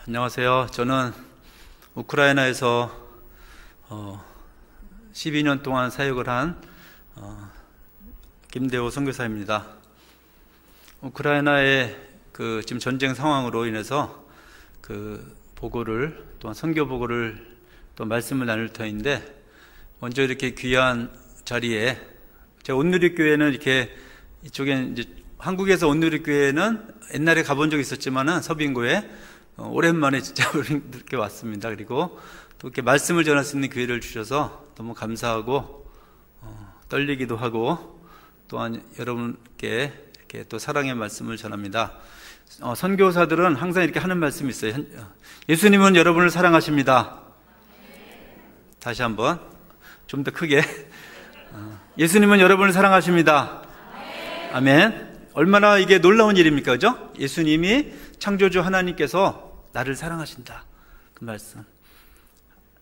안녕하세요. 저는 우크라이나에서 12년 동안 사역을 한 김대호 선교사입니다. 우크라이나의 지금 전쟁 상황으로 인해서 보고를, 또한 선교 보고를 또 말씀을 나눌 터인데, 먼저 이렇게 귀한 자리에, 제가 온누리교회는 이렇게 이쪽에 이제 한국에서 온누리교회는 옛날에 가본 적이 있었지만은 서빙고에 오랜만에 진짜 이렇게 왔습니다. 그리고 또 이렇게 말씀을 전할 수 있는 기회를 주셔서 너무 감사하고 떨리기도 하고, 또한 여러분께 이렇게 또 사랑의 말씀을 전합니다. 선교사들은 항상 이렇게 하는 말씀이 있어요. 예수님은 여러분을 사랑하십니다. 다시 한번 좀 더 크게. 예수님은 여러분을 사랑하십니다. 아멘. 얼마나 이게 놀라운 일입니까? 그죠? 예수님이 창조주 하나님께서 나를 사랑하신다. 그 말씀.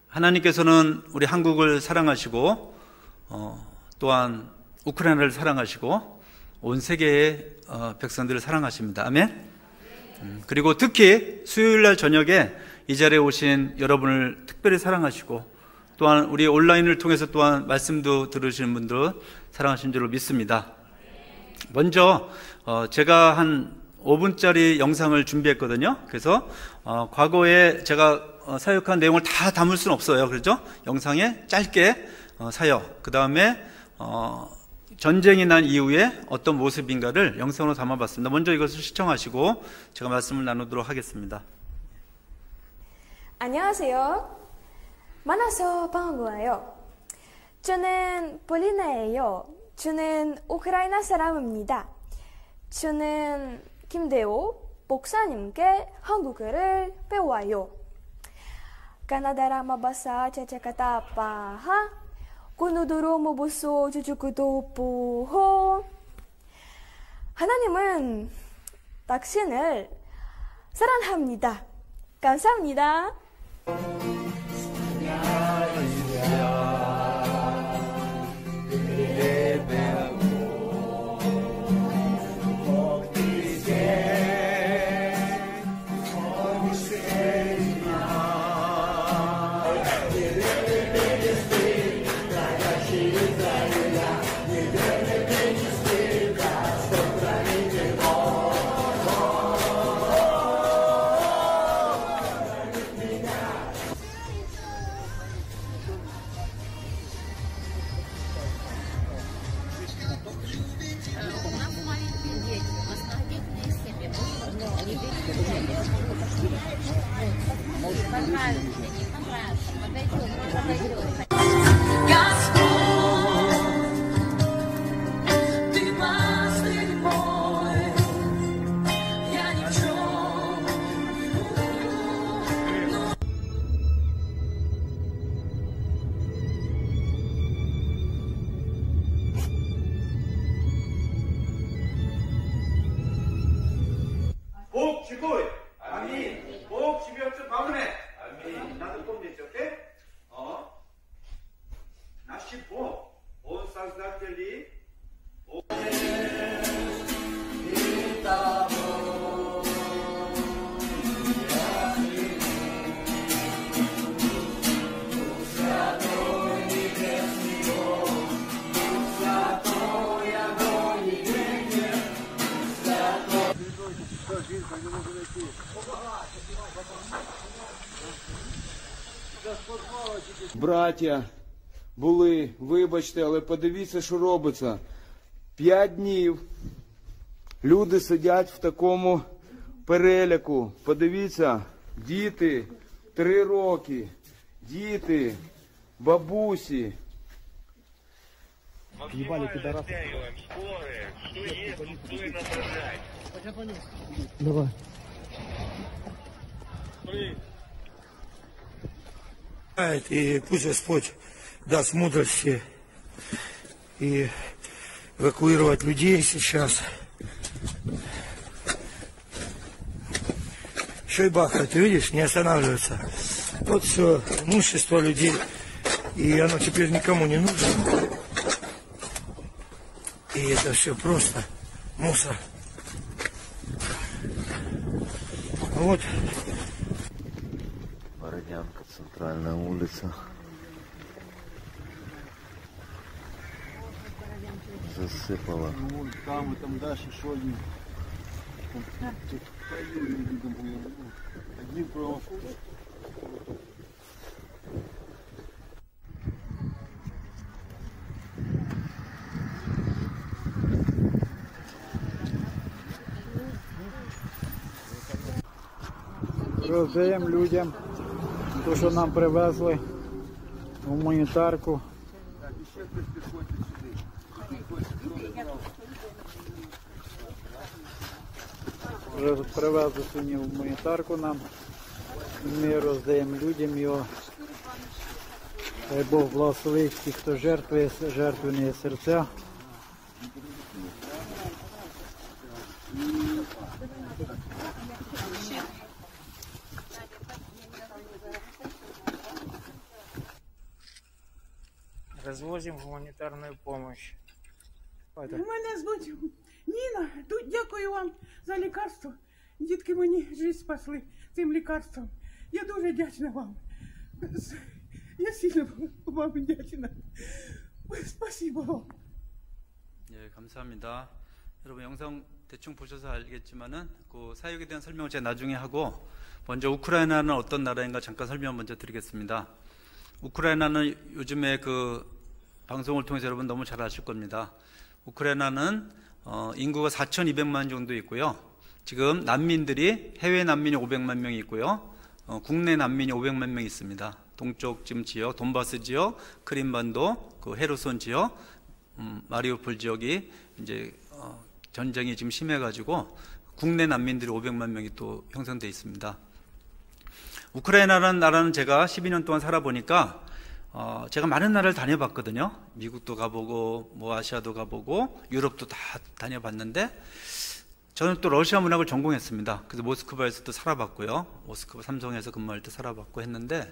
하나님께서는 우리 한국을 사랑하시고, 또한 우크라이나를 사랑하시고, 온 세계의 백성들을 사랑하십니다. 아멘. 그리고 특히 수요일날 저녁에 이 자리에 오신 여러분을 특별히 사랑하시고, 또한 우리 온라인을 통해서 또한 말씀도 들으시는 분들 사랑하신 줄로 믿습니다. 먼저 제가 한 5분짜리 영상을 준비했거든요. 그래서 과거에 제가 사역한 내용을 다 담을 수는 없어요. 그렇죠? 영상에 짧게 사역, 그 다음에 전쟁이 난 이후에 어떤 모습인가를 영상으로 담아봤습니다. 먼저 이것을 시청하시고 제가 말씀을 나누도록 하겠습니다. 안녕하세요. 만나서 반가워요. 저는 폴리나예요. 저는 우크라이나 사람입니다. 저는 김대호 목사님께 한국어를 배워요. Канадара мабаса чачаката паха, 고누도로 모보소 주주구도 부호. 하나님은 당신을 사랑합니다. 감사합니다. Бог чекує. Амінь. Бог живется во мне. Аминь. Надо помнить, окей? Наш Бог, Он создатель. Браття були, вибачте, але подивіться, що робиться. 5 днів люди сидять в такому переляку. Подивіться, діти 3 роки, діти, бабусі. Ебали пидорасы. Давай. И пусть Господь даст мудрости и эвакуировать людей сейчас. Еще и бахает, ты видишь, не останавливается. Вот все имущество людей, и оно теперь никому не нужно. И это все просто мусор. Вот Лукьянка, центральная улица. Засыпало. Там и там дальше еще один. Один прав. Роздаємо людям те, що нам привезли, гуманітарку. Привезли сьогодні гуманітарку нам. Ми роздаємо людям його. Хай Бог благословить тих, хто жертвує, жертвенні серця. Развозим гуманитарную помощь. Мене звуть Ніна. Тут дякую вам за лікарство. Дітки мені життя спасли цим лікарством. Я дуже вдячна вам. Я сильно вам вдячна. Спасибо вам. 예, 감사합니다. 여러분 영상 대충 보셔서 알겠지만은 그 사역에 대한 설명을 제가 나중에 하고 먼저 우크라이나는 어떤 나라인가 잠깐 설명 먼저 드리겠습니다. 우크라이나는 요즘에 그 방송을 통해서 여러분 너무 잘 아실 겁니다. 우크라이나는 인구가 4,200만 정도 있고요. 지금 난민들이 해외 난민이 500만 명이 있고요. 국내 난민이 500만 명 있습니다. 동쪽 지금 지역, 돈바스 지역, 크림반도, 그 헤르손 지역, 마리우폴 지역이 이제 전쟁이 지금 심해가지고 국내 난민들이 500만 명이 또 형성돼 있습니다. 우크라이나라는 나라는 제가 12년 동안 살아보니까 제가 많은 나라를 다녀봤거든요. 미국도 가보고 뭐 아시아도 가보고 유럽도 다 다녀봤는데 저는 또 러시아 문학을 전공했습니다. 그래서 모스크바에서도 살아봤고요. 모스크바 삼성에서 근무할 때 살아봤고 했는데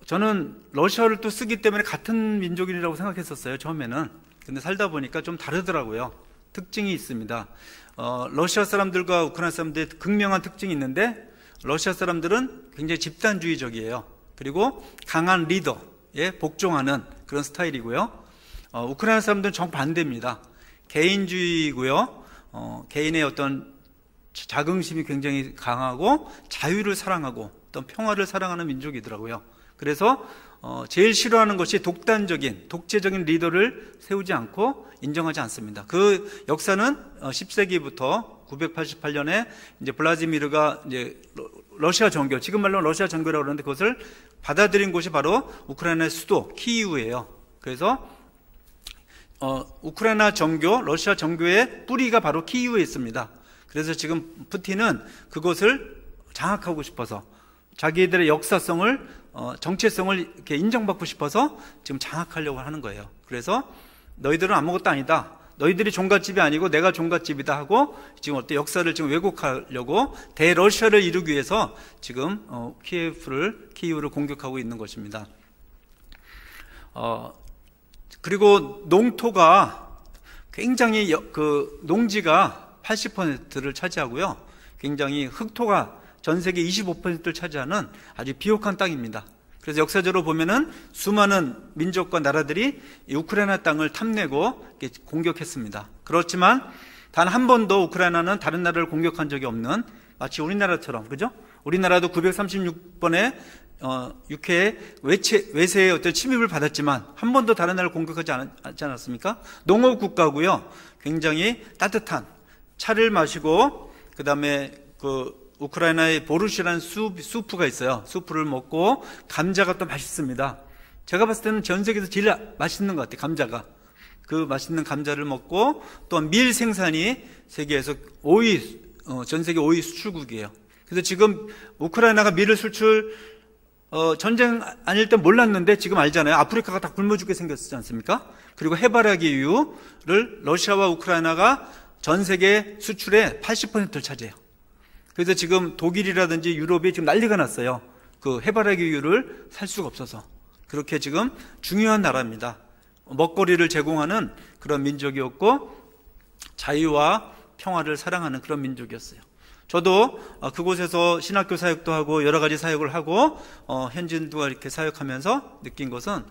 저는 러시아를 또 쓰기 때문에 같은 민족인이라고 생각했었어요. 처음에는. 근데 살다 보니까 좀 다르더라고요. 특징이 있습니다. 러시아 사람들과 우크라이나 사람들의 극명한 특징이 있는데 러시아 사람들은 굉장히 집단주의적이에요. 그리고 강한 리더에 복종하는 그런 스타일이고요. 우크라이나 사람들은 정반대입니다. 개인주의고요. 개인의 어떤 자긍심이 굉장히 강하고 자유를 사랑하고 어떤 평화를 사랑하는 민족이더라고요. 그래서 제일 싫어하는 것이 독재적인 리더를 세우지 않고 인정하지 않습니다. 그 역사는 10세기부터 988년에 이제 블라디미르가 이제 러시아 정교, 지금 말로 러시아 정교라고 그러는데 그것을 받아들인 곳이 바로 우크라이나의 수도 키이우예요. 그래서 우크라이나 정교, 러시아 정교의 뿌리가 바로 키이우에 있습니다. 그래서 지금 푸틴은 그것을 장악하고 싶어서 자기들의 역사성을 정체성을 이렇게 인정받고 싶어서 지금 장악하려고 하는 거예요. 그래서 너희들은 아무것도 아니다. 너희들이 종갓집이 아니고 내가 종갓집이다 하고 지금 어때 역사를 지금 왜곡하려고 대러시아를 이루기 위해서 지금 키이우를 공격하고 있는 것입니다. 그리고 농토가 굉장히 그 농지가 80%를 차지하고요. 굉장히 흑토가 전 세계 25%를 차지하는 아주 비옥한 땅입니다. 그래서 역사적으로 보면은 수많은 민족과 나라들이 이 우크라이나 땅을 탐내고 공격했습니다. 그렇지만 단 한 번도 우크라이나는 다른 나라를 공격한 적이 없는 마치 우리나라처럼, 그죠? 우리나라도 936번에 6회 외세의 어떤 침입을 받았지만 한 번도 다른 나라를 공격하지 않았습니까? 농업 국가고요. 굉장히 따뜻한 차를 마시고 그 다음에 그 우크라이나의 보르시라는 수프가 있어요. 수프를 먹고 감자가 또 맛있습니다. 제가 봤을 때는 전 세계에서 제일 맛있는 것 같아요. 감자가. 그 맛있는 감자를 먹고 또한 밀 생산이 세계에서 5위, 전 세계 5위 수출국이에요. 그래서 지금 우크라이나가 밀을 전쟁 아닐 때 몰랐는데 지금 알잖아요. 아프리카가 다 굶어 죽게 생겼지 않습니까? 그리고 해바라기 우유를 러시아와 우크라이나가 전 세계 수출의 80%를 차지해요. 그래서 지금 독일이라든지 유럽이 지금 난리가 났어요. 그 해바라기 우유를 살 수가 없어서. 그렇게 지금 중요한 나라입니다. 먹거리를 제공하는 그런 민족이었고 자유와 평화를 사랑하는 그런 민족이었어요. 저도 그곳에서 신학교 사역도 하고 여러 가지 사역을 하고 현지인들과 이렇게 사역하면서 느낀 것은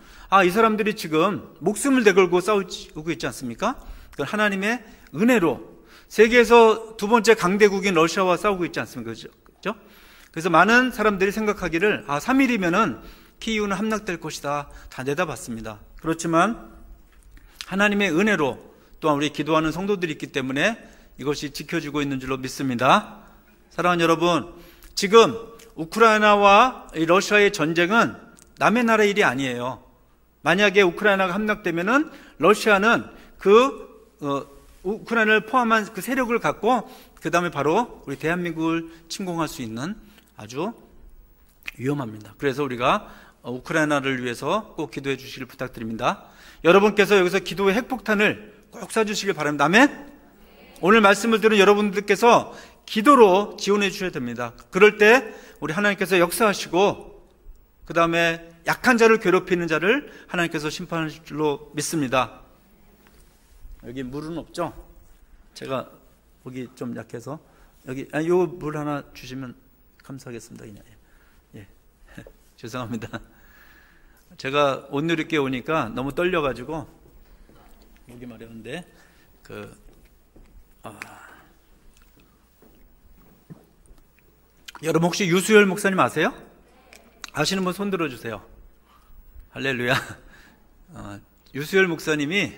이 사람들이 지금 목숨을 내걸고 싸우고 있지 않습니까? 그건 하나님의 은혜로 세계에서 두 번째 강대국인 러시아와 싸우고 있지 않습니까? 그렇죠? 그래서 많은 사람들이 생각하기를 3일이면은 키이우는 함락될 것이다 다 내다봤습니다. 그렇지만 하나님의 은혜로 또한 우리 기도하는 성도들이 있기 때문에 이것이 지켜지고 있는 줄로 믿습니다. 사랑하는 여러분, 지금 우크라이나와 러시아의 전쟁은 남의 나라 일이 아니에요. 만약에 우크라이나가 함락되면은 러시아는 우크라이나를 포함한 그 세력을 갖고 그 다음에 바로 우리 대한민국을 침공할 수 있는 아주 위험합니다. 그래서 우리가 우크라이나를 위해서 꼭 기도해 주시길 부탁드립니다. 여러분께서 여기서 기도의 핵폭탄을 꼭 쏴주시길 바랍니다. 아멘? 오늘 말씀을 들은 여러분들께서 기도로 지원해 주셔야 됩니다. 그럴 때 우리 하나님께서 역사하시고 그 다음에 약한 자를 괴롭히는 자를 하나님께서 심판하실 줄로 믿습니다. 여기 물은 없죠? 제가 목이 좀 약해서 여기 요 물 하나 주시면 감사하겠습니다. 예. 죄송합니다. 제가 온누리교회 오니까 너무 떨려가지고 목이 마려운데 여러분 혹시 유수열 목사님 아세요? 아시는 분 손 들어주세요. 할렐루야. 유수열 목사님이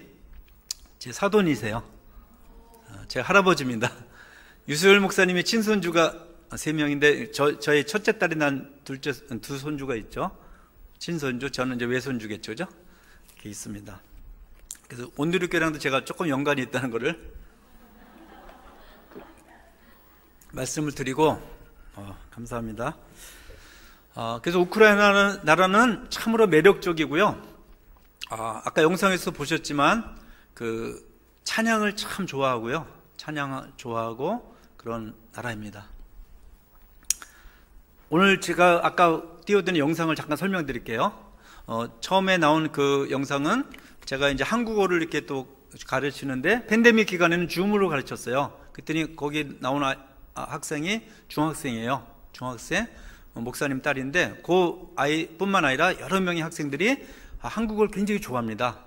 제 사돈이세요. 제 할아버지입니다. 유수열 목사님의 친손주가 3명인데 저희 첫째 딸이 난 두 손주가 있죠. 친손주, 저는 이제 외손주겠죠, 그죠? 이렇게 있습니다. 그래서 온누리교회랑도 제가 조금 연관이 있다는 것을 말씀을 드리고 감사합니다. 그래서 우크라이나 나라는 참으로 매력적이고요. 아까 영상에서 보셨지만 그 찬양을 참 좋아하고요. 찬양을 좋아하고 그런 나라입니다. 오늘 제가 아까 띄워드린 영상을 잠깐 설명드릴게요. 처음에 나온 그 영상은 제가 이제 한국어를 이렇게 또 가르치는데 팬데믹 기간에는 줌으로 가르쳤어요. 그랬더니 거기 나온 학생이 중학생이에요. 중학생 목사님 딸인데 그 아이뿐만 아니라 여러 명의 학생들이 한국어를 굉장히 좋아합니다.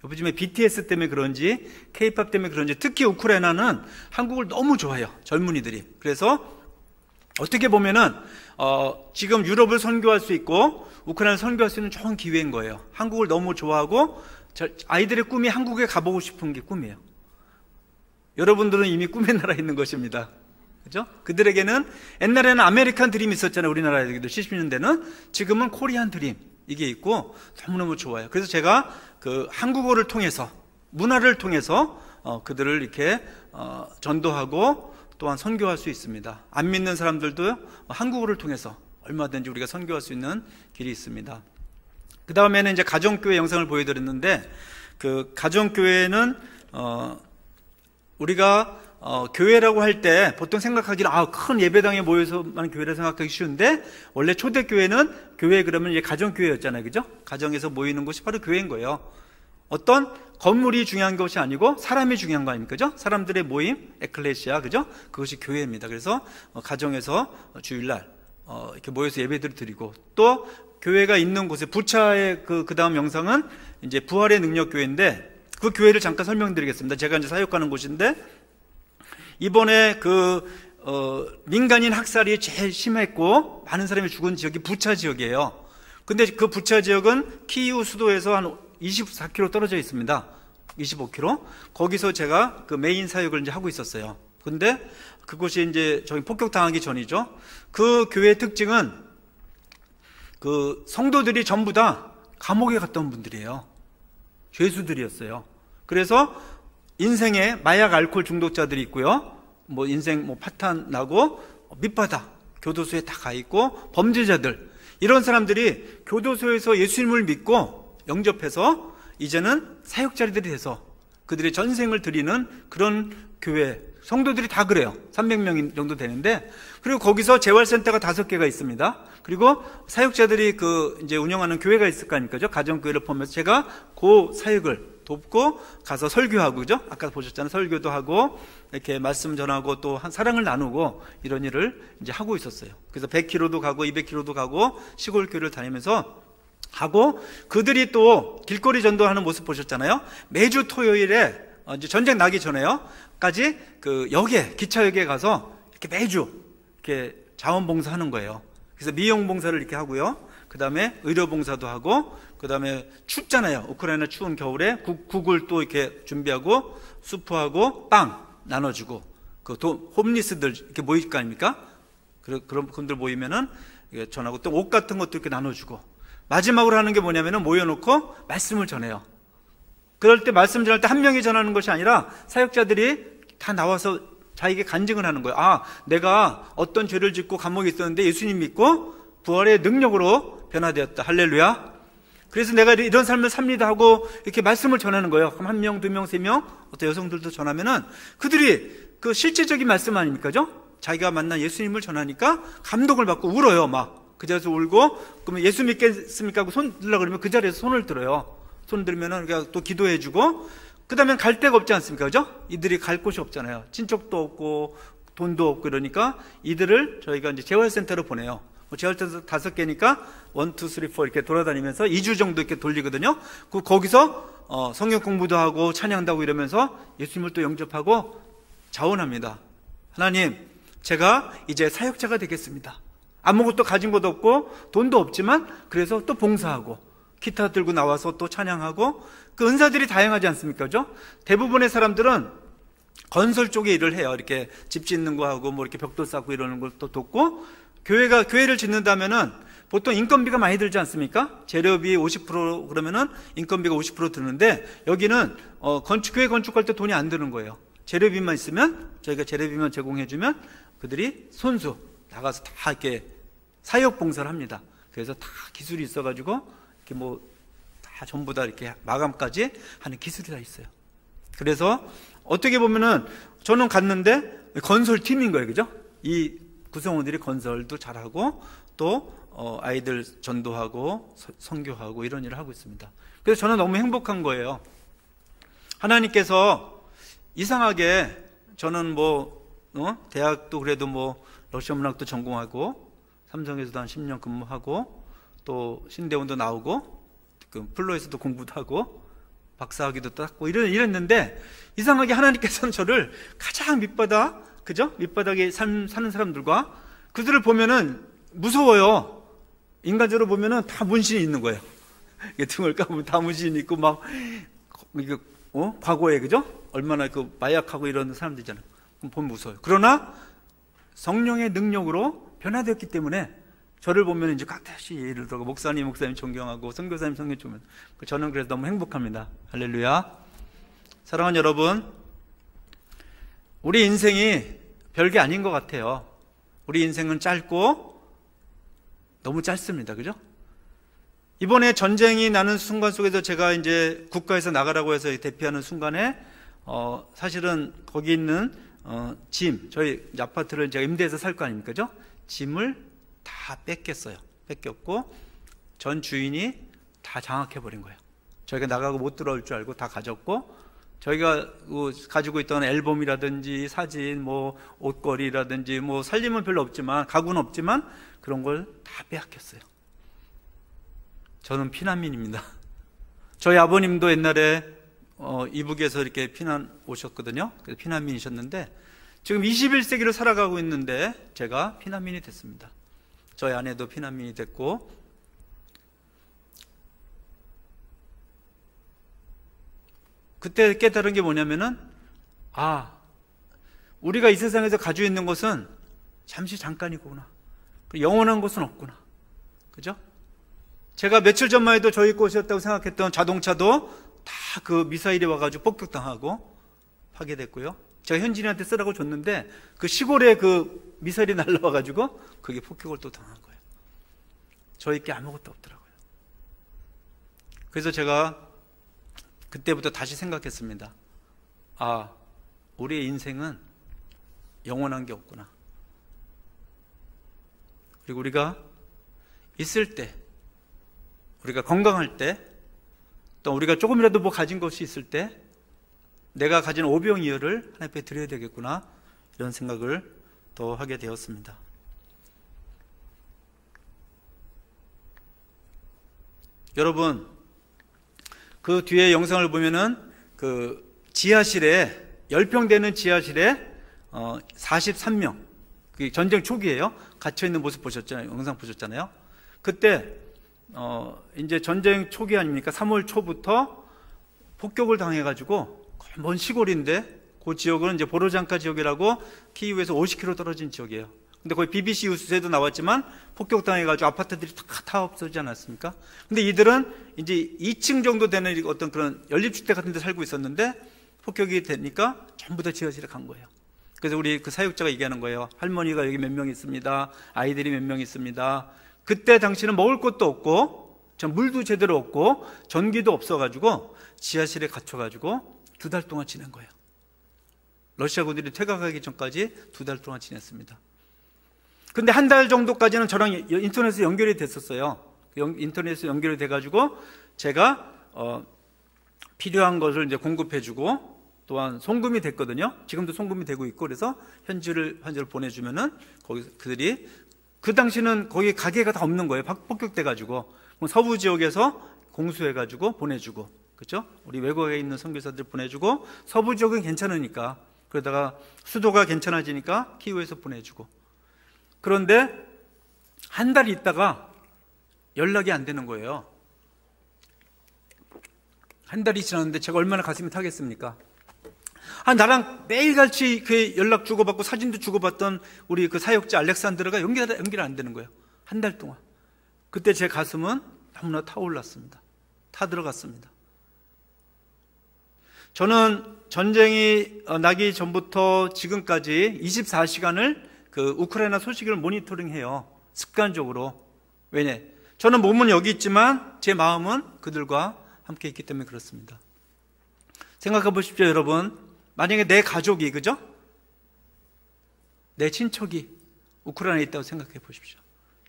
요즘에 BTS 때문에 그런지 K-팝 때문에 그런지 특히 우크라이나는 한국을 너무 좋아해요. 젊은이들이. 그래서 어떻게 보면은 지금 유럽을 선교할 수 있고 우크라이나를 선교할 수 있는 좋은 기회인 거예요. 한국을 너무 좋아하고 아이들의 꿈이 한국에 가보고 싶은 게 꿈이에요. 여러분들은 이미 꿈의 나라에 있는 것입니다. 그죠? 그들에게는 옛날에는 아메리칸 드림이 있었잖아요. 우리나라에도 70년대는. 지금은 코리안 드림 이게 있고 너무너무 좋아요. 그래서 제가 그 한국어를 통해서 문화를 통해서 그들을 이렇게 전도하고 또한 선교할 수 있습니다. 안 믿는 사람들도 한국어를 통해서 얼마든지 우리가 선교할 수 있는 길이 있습니다. 그 다음에는 이제 가정교회 영상을 보여드렸는데 그 가정교회는 우리가 교회라고 할 때 보통 생각하기는 큰 예배당에 모여서만 교회라 생각하기 쉬운데 원래 초대교회는 교회 그러면 이제 가정교회였잖아요. 그죠? 가정에서 모이는 곳이 바로 교회인 거예요. 어떤 건물이 중요한 것이 아니고 사람이 중요한 거 아닙니까? 그죠? 사람들의 모임, 에클레시아, 그죠? 그것이 교회입니다. 그래서 가정에서 주일날 이렇게 모여서 예배들을 드리고 또 교회가 있는 곳에 부차의 그 다음 영상은 이제 부활의 능력 교회인데 그 교회를 잠깐 설명드리겠습니다. 제가 이제 사역하는 곳인데 이번에 민간인 학살이 제일 심했고 많은 사람이 죽은 지역이 부차 지역이에요. 근데 그 부차 지역은 키이우 수도에서 한 24km 떨어져 있습니다. 25km. 거기서 제가 그 메인 사역을 이제 하고 있었어요. 근데 그곳이 이제 저희 폭격당하기 전이죠. 그 교회의 특징은 그 성도들이 전부 다 감옥에 갔던 분들이에요. 죄수들이었어요. 그래서 인생에 마약 알코올 중독자들이 있고요. 인생 파탄 나고 밑바닥 교도소에 다 가 있고 범죄자들 이런 사람들이 교도소에서 예수님을 믿고 영접해서 이제는 사역자들이 돼서 그들의 전생을 드리는 그런 교회 성도들이 다 그래요. 300명 정도 되는데 그리고 거기서 재활센터가 5개가 있습니다. 그리고 사역자들이 이제 운영하는 교회가 있을 거 아닙니까? 가정교회를 포함해서 제가 그 사역을 돕고 가서 설교하고, 그죠? 아까 보셨잖아요. 설교도 하고 이렇게 말씀 전하고 또 사랑을 나누고 이런 일을 이제 하고 있었어요. 그래서 100km도 가고 200km도 가고 시골 교회를 다니면서 하고, 그들이 또 길거리 전도하는 모습 보셨잖아요. 매주 토요일에 이제 전쟁 나기 전에요까지 그 역에, 기차역에 가서 이렇게 매주 이렇게 자원봉사하는 거예요. 그래서 미용봉사를 이렇게 하고요. 그 다음에 의료봉사도 하고, 그 다음에 춥잖아요. 우크라이나 추운 겨울에 국을 또 이렇게 준비하고 수프하고 빵 나눠주고, 그 홈리스들 이렇게 모일 거 아닙니까? 그런 분들 모이면은 전하고, 또 옷 같은 것도 이렇게 나눠주고, 마지막으로 하는 게 뭐냐면은 모여놓고 말씀을 전해요. 그럴 때 말씀 전할 때 한 명이 전하는 것이 아니라 사역자들이 다 나와서 자기에게 간증을 하는 거예요. 아, 내가 어떤 죄를 짓고 감옥에 있었는데 예수님 믿고 부활의 능력으로 변화되었다. 할렐루야. 그래서 내가 이런 삶을 삽니다 하고 이렇게 말씀을 전하는 거예요. 그럼 1명, 2명, 3명, 어떤 여성들도 전하면은 그들이 그 실제적인 말씀 아닙니까죠? 자기가 만난 예수님을 전하니까 감동을 받고 울어요. 막 그 자리에서 울고, 그러면 예수 믿겠습니까 하고 손 들라 그러면 그 자리에서 손을 들어요. 손 들면은 그냥 또 기도해주고, 그 다음에 갈 데가 없지 않습니까? 그죠? 이들이 갈 곳이 없잖아요. 친척도 없고 돈도 없고 이러니까 이들을 저희가 이제 재활센터로 보내요. 재활센터 5개니까 1, 2, 3, 4 이렇게 돌아다니면서 2주 정도 이렇게 돌리거든요. 거기서 성경 공부도 하고 찬양도 하고 이러면서 예수님을 또 영접하고 자원합니다. 하나님, 제가 이제 사역자가 되겠습니다. 아무것도 가진 것도 없고 돈도 없지만 그래서 또 봉사하고 기타 들고 나와서 또 찬양하고, 그 은사들이 다양하지 않습니까? 그죠? 대부분의 사람들은 건설 쪽에 일을 해요. 이렇게 집 짓는 거 하고 뭐 이렇게 벽돌 쌓고 이러는 걸 또 돕고, 교회를 짓는다면은 보통 인건비가 많이 들지 않습니까? 재료비 50% 그러면은 인건비가 50% 드는데, 여기는 교회 건축할 때 돈이 안 드는 거예요. 재료비만 있으면, 저희가 재료비만 제공해주면 그들이 손수 나가서 다 이렇게 사역 봉사를 합니다. 그래서 다 기술이 있어가지고 이렇게 뭐 다 전부 다 이렇게 마감까지 하는 기술이 다 있어요. 그래서 어떻게 보면은 저는 갔는데 건설팀인 거예요. 그죠? 이 구성원들이 건설도 잘하고 또 아이들 전도하고 선교하고 이런 일을 하고 있습니다. 그래서 저는 너무 행복한 거예요. 하나님께서 이상하게, 저는 대학도 그래도 러시아 문학도 전공하고 삼성에서도 한 10년 근무하고 또 신대원도 나오고 플로에서도 공부도 하고 박사학위도 땄고 이랬는데, 이상하게 하나님께서는 저를 가장 그죠? 밑바닥에 사는 사람들과 그들을 보면은 무서워요. 인간적으로 보면은 다 문신이 있는 거예요. 등을 까보면 다 문신이 있고 막 과거에, 그죠? 얼마나 마약하고 이런 사람들이잖아요. 보면 무서워요. 그러나 성령의 능력으로 변화되었기 때문에 저를 보면 이제 깍듯이, 예를 들어 목사님 존경하고 선교사님 존경하면, 저는 그래서 너무 행복합니다. 할렐루야. 사랑하는 여러분, 우리 인생이 별게 아닌 것 같아요. 우리 인생은 짧고 너무 짧습니다. 그죠? 이번에 전쟁이 나는 순간 속에서 제가 이제 국가에서 나가라고 해서 대피하는 순간에 사실은 거기 있는 저희 아파트를 제가 임대해서 살 거 아닙니까? 그죠? 짐을 다 뺏겼고 전 주인이 다 장악해버린 거예요. 저희가 나가고 못 들어올 줄 알고 다 가졌고, 저희가 가지고 있던 앨범이라든지 사진, 옷걸이라든지 살림은 별로 없지만, 가구는 없지만 그런 걸 다 빼앗겼어요. 저는 피난민입니다. 저희 아버님도 옛날에 이북에서 이렇게 피난 오셨거든요. 그래서 피난민이셨는데 지금 21세기를 살아가고 있는데 제가 피난민이 됐습니다. 저희 아내도 피난민이 됐고, 그때 깨달은 게 뭐냐면은, 우리가 이 세상에서 가지고 있는 것은 잠시 잠깐이구나. 영원한 것은 없구나. 그죠? 제가 며칠 전만 해도 저희 것이었다고 생각했던 자동차도 다 그 미사일이 와가지고 폭격당하고 파괴됐고요. 제가 현진이한테 쓰라고 줬는데 그 시골에 그 미사일이 날라와가지고 그게 폭격을 또 당한 거예요. 저희 게 아무것도 없더라고요. 그래서 제가 그때부터 다시 생각했습니다. 우리의 인생은 영원한 게 없구나. 그리고 우리가 있을 때, 우리가 건강할 때 또 우리가 조금이라도 뭐 가진 것이 있을 때 내가 가진 오병이어를 하나님 앞에 드려야 되겠구나, 이런 생각을 또 하게 되었습니다. 여러분, 그 뒤에 영상을 보면은 그 지하실에 10평 되는 지하실에 43명, 그게 전쟁 초기예요. 갇혀 있는 모습 보셨잖아요. 영상 보셨잖아요. 그때 이제 전쟁 초기 아닙니까? 3월 초부터 폭격을 당해가지고 먼 시골인데 그 지역은 이제 보로잔카 지역이라고 키이우에서 50km 떨어진 지역이에요. 근데 거기 BBC 뉴스에도 나왔지만 폭격당해가지고 아파트들이 다 없어지지 않았습니까? 근데 이들은 이제 2층 정도 되는 어떤 그런 연립주택 같은 데 살고 있었는데 폭격이 되니까 전부 다 지하실에 간 거예요. 그래서 우리 그 사역자가 얘기하는 거예요. 할머니가 여기 몇 명 있습니다. 아이들이 몇 명 있습니다. 그때 당시는 먹을 것도 없고, 물도 제대로 없고, 전기도 없어가지고 지하실에 갇혀가지고 2달 동안 지낸 거예요. 러시아군들이 퇴각하기 전까지 2달 동안 지냈습니다. 근데 한 달 정도까지는 저랑 인터넷에 연결이 됐었어요. 인터넷에 연결이 돼가지고 제가 필요한 것을 이제 공급해주고, 또한 송금이 됐거든요. 지금도 송금이 되고 있고, 그래서 현지를 보내주면은 거기 그들이, 그 당시는 거기 가게가 다 없는 거예요. 폭격돼가지고 서부 지역에서 공수해가지고 보내주고, 그렇죠? 우리 외국에 있는 선교사들 보내주고, 서부 지역은 괜찮으니까, 그러다가 수도가 괜찮아지니까 키이우에서 보내주고. 그런데 한 달 있다가 연락이 안 되는 거예요. 한 달이 지났는데 제가 얼마나 가슴이 타겠습니까? 나랑 매일같이 그 연락 주고받고 사진도 주고받던 우리 그 사역자 알렉산드르가 연결이 안 되는 거예요. 한 달 동안. 그때 제 가슴은 너무나 타올랐습니다. 타들어갔습니다. 저는 전쟁이 나기 전부터 지금까지 24시간을 그 우크라이나 소식을 모니터링해요. 습관적으로. 왜냐? 저는 몸은 여기 있지만 제 마음은 그들과 함께 있기 때문에 그렇습니다. 생각해 보십시오, 여러분. 만약에 내 가족이, 그죠? 내 친척이 우크라이나에 있다고 생각해 보십시오.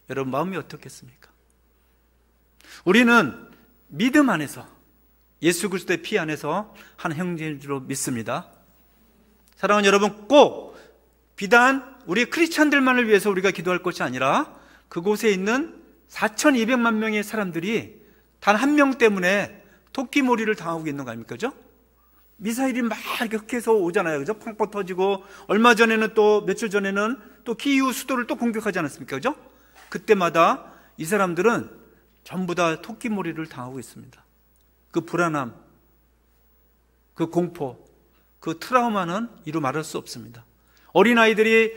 여러분 마음이 어떻겠습니까? 우리는 믿음 안에서, 예수 그리스도의 피 안에서 한 형제인 줄 믿습니다. 사랑하는 여러분, 꼭 비단 우리 크리스찬들만을 위해서 우리가 기도할 것이 아니라 그곳에 있는 4,200만 명의 사람들이 단 한 명 때문에 토끼몰이를 당하고 있는 거 아닙니까? 그죠? 미사일이 막 이렇게 흑해서 오잖아요. 그죠? 펑펑 터지고, 얼마 전에는 또, 며칠 전에는 또 키이우 수도를 또 공격하지 않았습니까? 그죠? 그때마다 이 사람들은 전부 다 토끼몰이를 당하고 있습니다. 그 불안함, 그 공포, 그 트라우마는 이루 말할 수 없습니다. 어린아이들이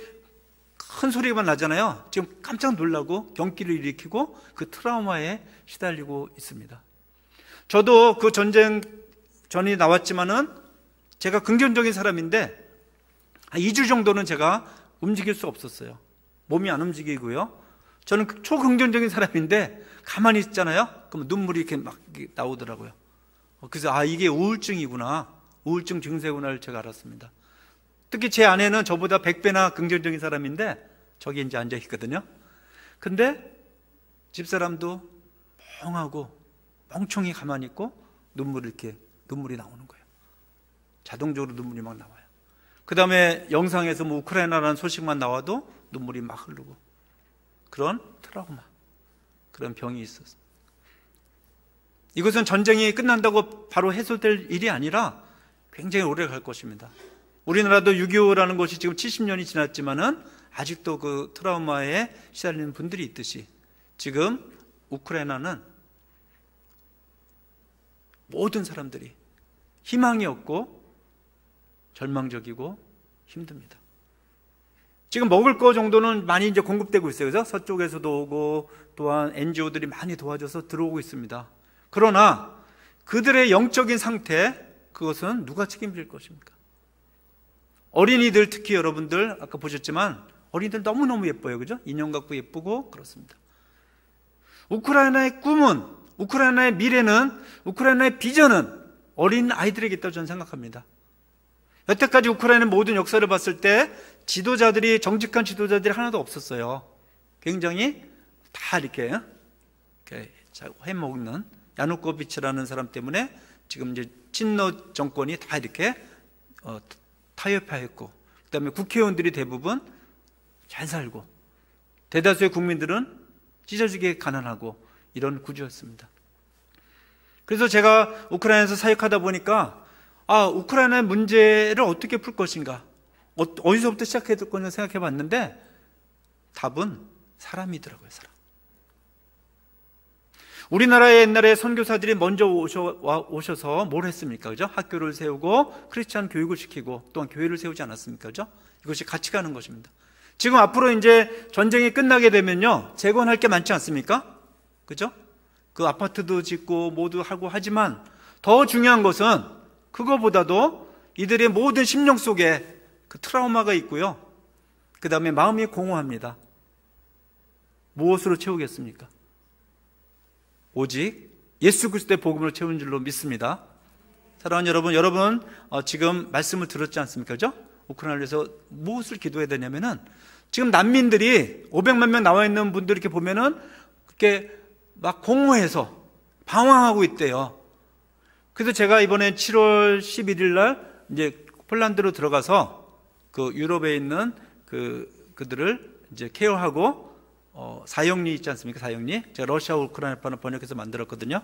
큰 소리가 나잖아요. 지금 깜짝 놀라고 경기를 일으키고 그 트라우마에 시달리고 있습니다. 저도 그 전쟁 전이 나왔지만은 제가 긍정적인 사람인데 2주 정도는 제가 움직일 수 없었어요. 몸이 안 움직이고요. 저는 초긍정적인 사람인데 가만히 있잖아요. 그럼 눈물이 이렇게 막 나오더라고요. 그래서 이게 우울증이구나, 우울증 증세구나를 제가 알았습니다. 특히 제 아내는 저보다 100배나 긍정적인 사람인데 저기 이제 앉아 있거든요. 근데 집사람도 멍하고 멍청이 가만히 있고 눈물이 나오는 거예요. 자동적으로 눈물이 막 나와요. 그 다음에 영상에서 뭐 우크라이나라는 소식만 나와도 눈물이 막 흐르고, 그런 트라우마, 그런 병이 있었어요. 이것은 전쟁이 끝난다고 바로 해소될 일이 아니라 굉장히 오래 갈 것입니다. 우리나라도 6.25라는 것이 지금 70년이 지났지만은 아직도 그 트라우마에 시달리는 분들이 있듯이 지금 우크라이나는 모든 사람들이 희망이 없고 절망적이고 힘듭니다. 지금 먹을 거 정도는 많이 이제 공급되고 있어요. 그래서 서쪽에서도 오고 또한 NGO들이 많이 도와줘서 들어오고 있습니다. 그러나 그들의 영적인 상태, 그것은 누가 책임질 것입니까? 어린이들, 특히 여러분들 아까 보셨지만 어린이들 너무너무 예뻐요. 그죠? 인형 같고 예쁘고 그렇습니다. 우크라이나의 꿈은, 우크라이나의 미래는, 우크라이나의 비전은 어린 아이들에게 있다고 저는 생각합니다. 여태까지 우크라이나 모든 역사를 봤을 때 지도자들이, 정직한 지도자들이 하나도 없었어요. 굉장히 다 이렇게 해먹는 야누코비치라는 사람 때문에 지금 이제 친러 정권이 다 이렇게 타협하였고, 그다음에 국회의원들이 대부분 잘 살고 대다수의 국민들은 찢어지게 가난하고 이런 구조였습니다. 그래서 제가 우크라이나에서 사역하다 보니까 우크라이나의 문제를 어떻게 풀 것인가, 어디서부터 시작해야 될 거냐 생각해 봤는데 답은 사람이더라고요. 사람. 우리나라에 옛날에 선교사들이 먼저 오셔서 뭘 했습니까? 그죠? 학교를 세우고 크리스찬 교육을 시키고 또한 교회를 세우지 않았습니까? 그죠? 이것이 같이 가는 것입니다. 지금 앞으로 이제 전쟁이 끝나게 되면요, 재건할 게 많지 않습니까? 그죠? 그 아파트도 짓고 모두 하고 하지만 더 중요한 것은 그거보다도 이들의 모든 심령 속에 그 트라우마가 있고요. 그 다음에 마음이 공허합니다. 무엇으로 채우겠습니까? 오직 예수 그리스도의 복음으로 채운 줄로 믿습니다. 사랑하는 여러분, 지금 말씀을 들었지 않습니까? 그죠? 우크라이나를 위해서 무엇을 기도해야 되냐면은 지금 난민들이 500만 명 나와 있는 분들 이렇게 보면은 이렇게 막 공허해서 방황하고 있대요. 그래서 제가 이번에 7월 11일 날 이제 폴란드로 들어가서 그 유럽에 있는 그들을 이제 케어하고 사형리 있지 않습니까? 사형리. 제가 러시아 우크라이나판을 번역해서 만들었거든요.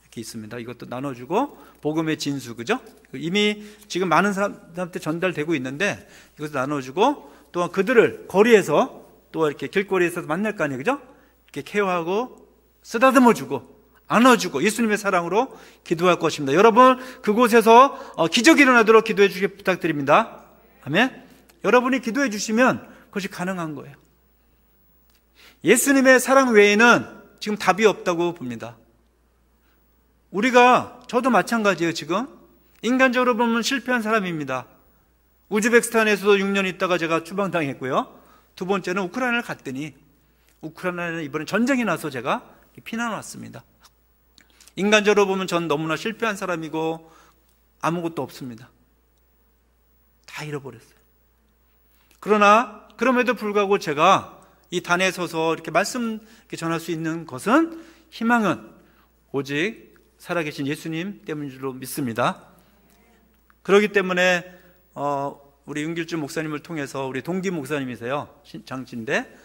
이렇게 있습니다. 이것도 나눠주고 복음의 진수, 그죠? 이미 지금 많은 사람한테 전달되고 있는데 이것도 나눠주고 또한 그들을 거리에서 또 이렇게 길거리에서 만날 거 아니에요, 그죠? 이렇게 케어하고 쓰다듬어주고 안아주고 예수님의 사랑으로 기도할 것입니다. 여러분 그곳에서 기적이 일어나도록 기도해 주시기 부탁드립니다. 아멘. 여러분이 기도해 주시면 그것이 가능한 거예요. 예수님의 사랑 외에는 지금 답이 없다고 봅니다. 저도 마찬가지예요. 지금 인간적으로 보면 실패한 사람입니다. 우즈베키스탄에서도 6년 있다가 제가 추방당했고요. 두 번째는 우크라이나를 갔더니 우크라이나는 이번에 전쟁이 나서 제가 피난 왔습니다. 인간적으로 보면 전 너무나 실패한 사람이고 아무것도 없습니다. 다 잃어버렸어요. 그러나 그럼에도 불구하고 제가 이 단에 서서 이렇게 말씀 전할 수 있는 것은, 희망은 오직 살아계신 예수님 때문인 줄로 믿습니다. 그렇기 때문에 우리 윤길주 목사님을 통해서, 우리 동기 목사님이세요. 장치인데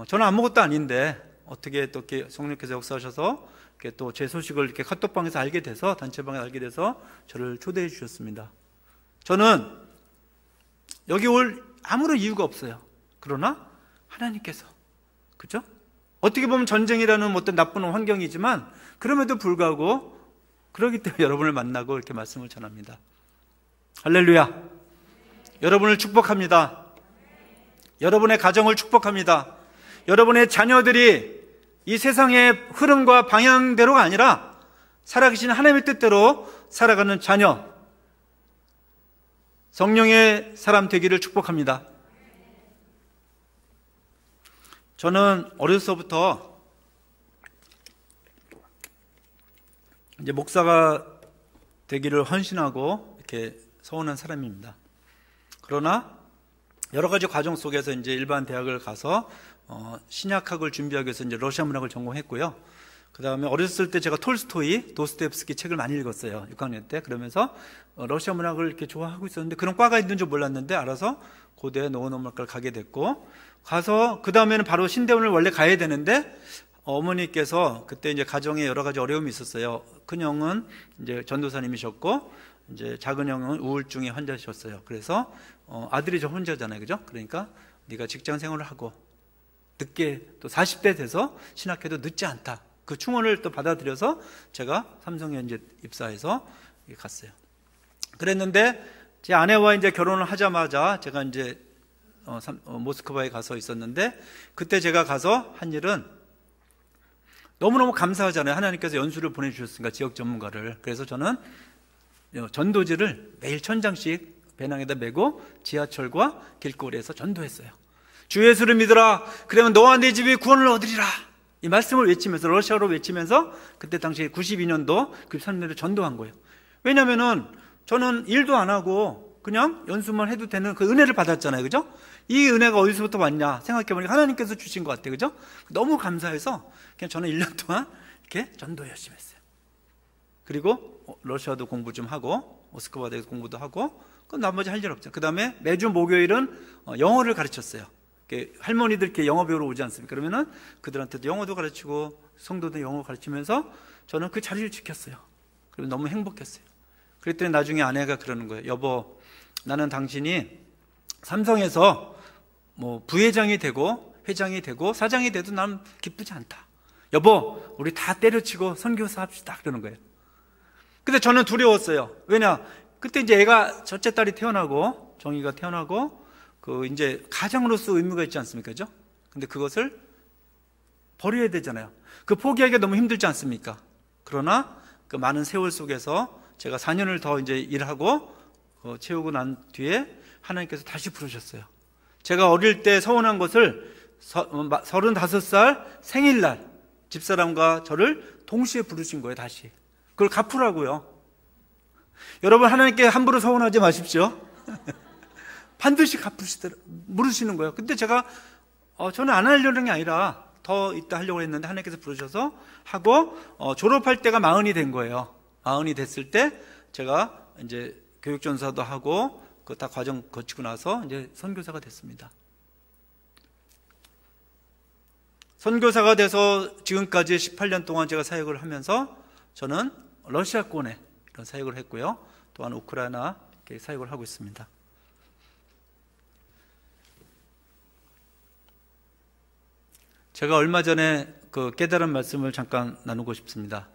저는 아무것도 아닌데 어떻게 또 이렇게 성령께서 역사하셔서 이렇게 또 제 소식을 이렇게 카톡방에서 알게 돼서, 단체방에서 알게 돼서 저를 초대해 주셨습니다. 저는 여기 올 아무런 이유가 없어요. 그러나 하나님께서, 그죠? 어떻게 보면 전쟁이라는 어떤 나쁜 환경이지만 그럼에도 불구하고 그렇기 때문에 여러분을 만나고 이렇게 말씀을 전합니다. 할렐루야. 여러분을 축복합니다. 여러분의 가정을 축복합니다. 여러분의 자녀들이 이 세상의 흐름과 방향대로가 아니라 살아계신 하나님의 뜻대로 살아가는 자녀, 성령의 사람 되기를 축복합니다. 저는 어려서부터 이제 목사가 되기를 헌신하고 이렇게 소원한 사람입니다. 그러나 여러 가지 과정 속에서 이제 일반 대학을 가서 신약학을 준비하기 위해서 이제 러시아 문학을 전공했고요. 그 다음에 어렸을 때 제가 톨스토이, 도스토옙스키 책을 많이 읽었어요. 6학년 때. 그러면서 러시아 문학을 이렇게 좋아하고 있었는데 그런 과가 있는 줄 몰랐는데 알아서 고대 노원어문학과를 가게 됐고, 가서 그 다음에는 바로 신대원을 원래 가야 되는데 어머니께서 그때 이제 가정에 여러 가지 어려움이 있었어요. 큰 형은 이제 전도사님이셨고 이제 작은 형은 우울증의 환자셨어요. 그래서 아들이 저 혼자잖아요, 그죠? 그러니까 네가 직장 생활을 하고 늦게 또 40대 돼서 신학해도 늦지 않다. 그 충원을 또 받아들여서 제가 삼성현재 입사해서 갔어요. 그랬는데 제 아내와 이제 결혼을 하자마자 제가 이제 모스크바에 가서 있었는데, 그때 제가 가서 한 일은 너무너무 감사하잖아요. 하나님께서 연수를 보내주셨으니까, 지역 전문가를. 그래서 저는 전도지를 매일 1000장씩 배낭에다 메고 지하철과 길거리에서 전도했어요. 주 예수를 믿으라. 그러면 너와 내 집이 구원을 얻으리라. 이 말씀을 외치면서, 러시아로 외치면서 그때 당시 92년도 93년도에 전도한 거예요. 왜냐면은 저는 일도 안 하고 그냥 연수만 해도 되는 그 은혜를 받았잖아요, 그죠? 이 은혜가 어디서부터 왔냐 생각해보니까 하나님께서 주신 것 같아요, 그죠? 너무 감사해서 그냥 저는 1년 동안 이렇게 전도 열심히 했어요. 그리고 러시아도 공부 좀 하고 모스크바 대에서 공부도 하고 그 나머지 할 일 없죠. 그 다음에 매주 목요일은 영어를 가르쳤어요. 할머니들 이렇게 영어 배우러 오지 않습니까? 그러면은 그들한테도 영어도 가르치고 성도도 영어 가르치면서 저는 그 자리를 지켰어요. 그리고 너무 행복했어요. 그랬더니 나중에 아내가 그러는 거예요. 여보, 나는 당신이 삼성에서 뭐 부회장이 되고 회장이 되고 사장이 돼도 난 기쁘지 않다. 여보, 우리 다 때려치고 선교사 합시다. 그러는 거예요. 근데 저는 두려웠어요. 왜냐? 그때 이제 애가 첫째 딸이 태어나고 정희가 태어나고 그 이제 가장으로서 의무가 있지 않습니까? 그죠? 근데 그것을 버려야 되잖아요. 그 포기하기가 너무 힘들지 않습니까? 그러나 그 많은 세월 속에서 제가 4년을 더 이제 일하고 채우고 난 뒤에 하나님께서 다시 부르셨어요. 제가 어릴 때 서운한 것을 35살 생일날 집사람과 저를 동시에 부르신 거예요. 다시 그걸 갚으라고요. 여러분, 하나님께 함부로 서운하지 마십시오. 반드시 물으시는 거예요. 근데 제가 저는 안 하려는 게 아니라 더 있다 하려고 했는데 하나님께서 부르셔서 하고 졸업할 때가 40이 된 거예요. 40이 됐을 때 제가 이제 교육전사도 하고 그 다 과정 거치고 나서 이제 선교사가 됐습니다. 선교사가 돼서 지금까지 18년 동안 제가 사역을 하면서 저는 러시아권에 이런 사역을 했고요. 또한 우크라이나 이렇게 사역을 하고 있습니다. 제가 얼마 전에 그 깨달은 말씀을 잠깐 나누고 싶습니다.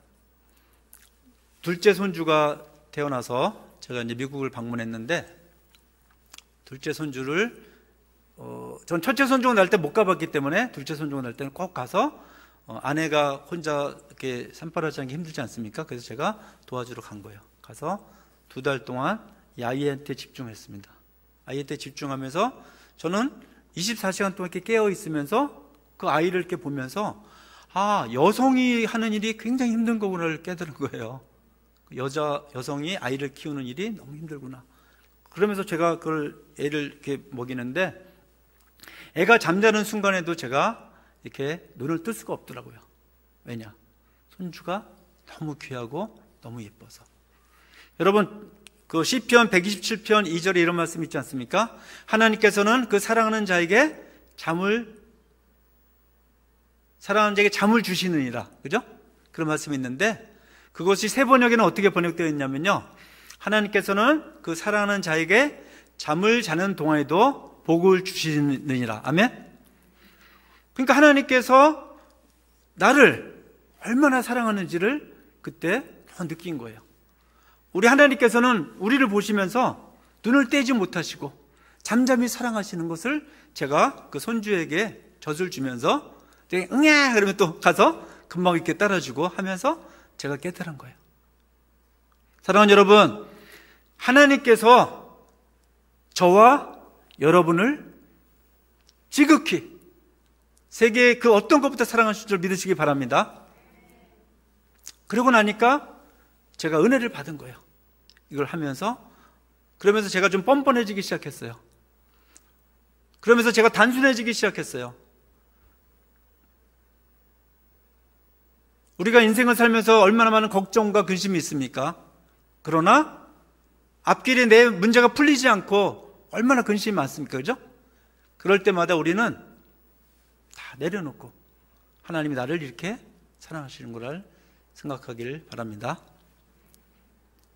둘째 손주가 태어나서 제가 이제 미국을 방문했는데 둘째 손주를 전 첫째 손주가 날 때 못 가봤기 때문에 둘째 손주가 날 때는 꼭 가서 아내가 혼자 이렇게 산발하지 않기 힘들지 않습니까? 그래서 제가 도와주러 간 거예요. 가서 2달 동안 이 아이한테 집중했습니다. 아이한테 집중하면서 저는 24시간 동안 이렇게 깨어 있으면서 그 아이를 이렇게 보면서 여성이 하는 일이 굉장히 힘든 거구나를 깨달은 거예요. 여성이 아이를 키우는 일이 너무 힘들구나. 그러면서 제가 그걸 애를 이렇게 먹이는데 애가 잠자는 순간에도 제가 이렇게 눈을 뜰 수가 없더라고요. 왜냐? 손주가 너무 귀하고 너무 예뻐서. 여러분, 그 시편 127편 2절에 이런 말씀 있지 않습니까? 하나님께서는 그 사랑하는 자에게 잠을 주시느니라. 그죠? 그런 말씀이 있는데 그것이 세 번역에는 어떻게 번역되어 있냐면요. 하나님께서는 그 사랑하는 자에게 잠을 자는 동안에도 복을 주시느니라. 아멘? 그러니까 하나님께서 나를 얼마나 사랑하는지를 그때 느낀 거예요. 우리 하나님께서는 우리를 보시면서 눈을 떼지 못하시고 잠잠히 사랑하시는 것을 제가 그 손주에게 젖을 주면서 응애! 그러면 또 가서 금방 이렇게 따라주고 하면서 제가 깨달은 거예요. 사랑하는 여러분, 하나님께서 저와 여러분을 지극히 세계의 그 어떤 것보다 사랑하실 줄 믿으시기 바랍니다. 그러고 나니까 제가 은혜를 받은 거예요. 이걸 하면서. 그러면서 제가 좀 뻔뻔해지기 시작했어요. 그러면서 제가 단순해지기 시작했어요. 우리가 인생을 살면서 얼마나 많은 걱정과 근심이 있습니까? 그러나 앞길에 내 문제가 풀리지 않고 얼마나 근심이 많습니까? 그죠? 그럴 때마다 우리는 다 내려놓고 하나님이 나를 이렇게 사랑하시는 걸 생각하길 바랍니다.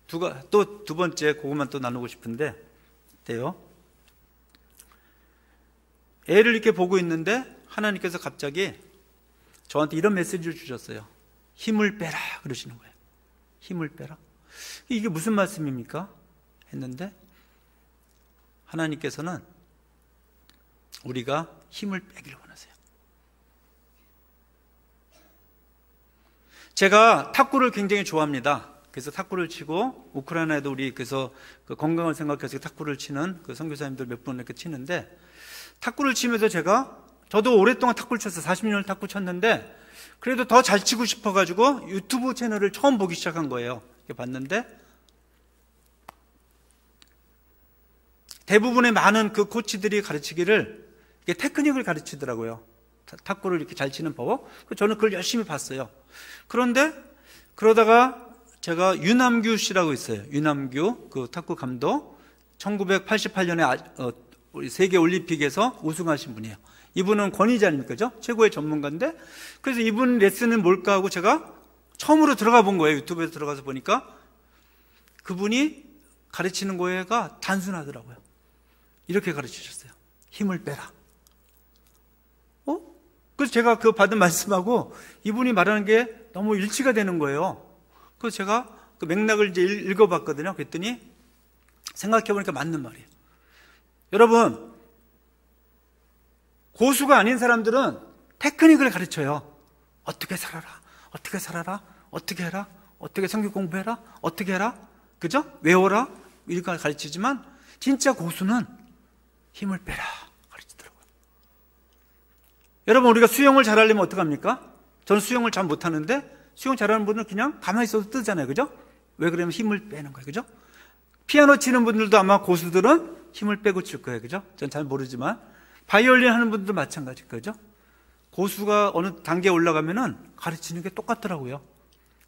또 두 번째 그것만 또 나누고 싶은데 어때요? 애를 이렇게 보고 있는데 하나님께서 갑자기 저한테 이런 메시지를 주셨어요. 힘을 빼라 그러시는 거예요. 힘을 빼라. 이게 무슨 말씀입니까? 했는데 하나님께서는 우리가 힘을 빼기를 원하세요. 제가 탁구를 굉장히 좋아합니다. 그래서 탁구를 치고 우크라이나에도 우리 그래서 그 건강을 생각해서 탁구를 치는 그 선교사님들 몇 분 이렇게 치는데 탁구를 치면서 저도 오랫동안 탁구를 쳤어요. 40년을 탁구 쳤는데 그래도 더 잘 치고 싶어가지고 유튜브 채널을 처음 보기 시작한 거예요. 이렇게 봤는데 대부분의 많은 그 코치들이 가르치기를 이게 테크닉을 가르치더라고요. 탁구를 이렇게 잘 치는 법. 저는 그걸 열심히 봤어요. 그런데 그러다가 제가 유남규 씨라고 있어요. 유남규 그 탁구 감독 1988년에 우리 세계 올림픽에서 우승하신 분이에요. 이분은 권위자입니까? 그죠? 최고의 전문가인데 그래서 이분 레슨은 뭘까 하고 제가 처음으로 들어가 본 거예요. 유튜브에 들어가서 보니까 그분이 가르치는 거가 단순하더라고요. 이렇게 가르치셨어요. 힘을 빼라. 그래서 제가 그 받은 말씀하고 이분이 말하는 게 너무 일치가 되는 거예요. 그래서 제가 그 맥락을 이제 읽어봤거든요. 그랬더니 생각해보니까 맞는 말이에요. 여러분, 고수가 아닌 사람들은 테크닉을 가르쳐요. 어떻게 살아라, 어떻게 살아라, 어떻게 해라, 어떻게 성경 공부해라, 어떻게 해라, 그죠? 외워라, 이렇게 가르치지만 진짜 고수는 힘을 빼라 가르치더라고요. 여러분, 우리가 수영을 잘하려면 어떡합니까? 저는 수영을 잘 못하는데 수영 잘하는 분들은 그냥 가만히 있어도 뜨잖아요. 그죠? 왜 그러면 힘을 빼는 거예요. 그죠? 피아노 치는 분들도 아마 고수들은 힘을 빼고 칠 거예요. 그죠? 전 잘 모르지만 바이올린 하는 분들도 마찬가지일 거죠. 고수가 어느 단계에 올라가면은 가르치는 게 똑같더라고요.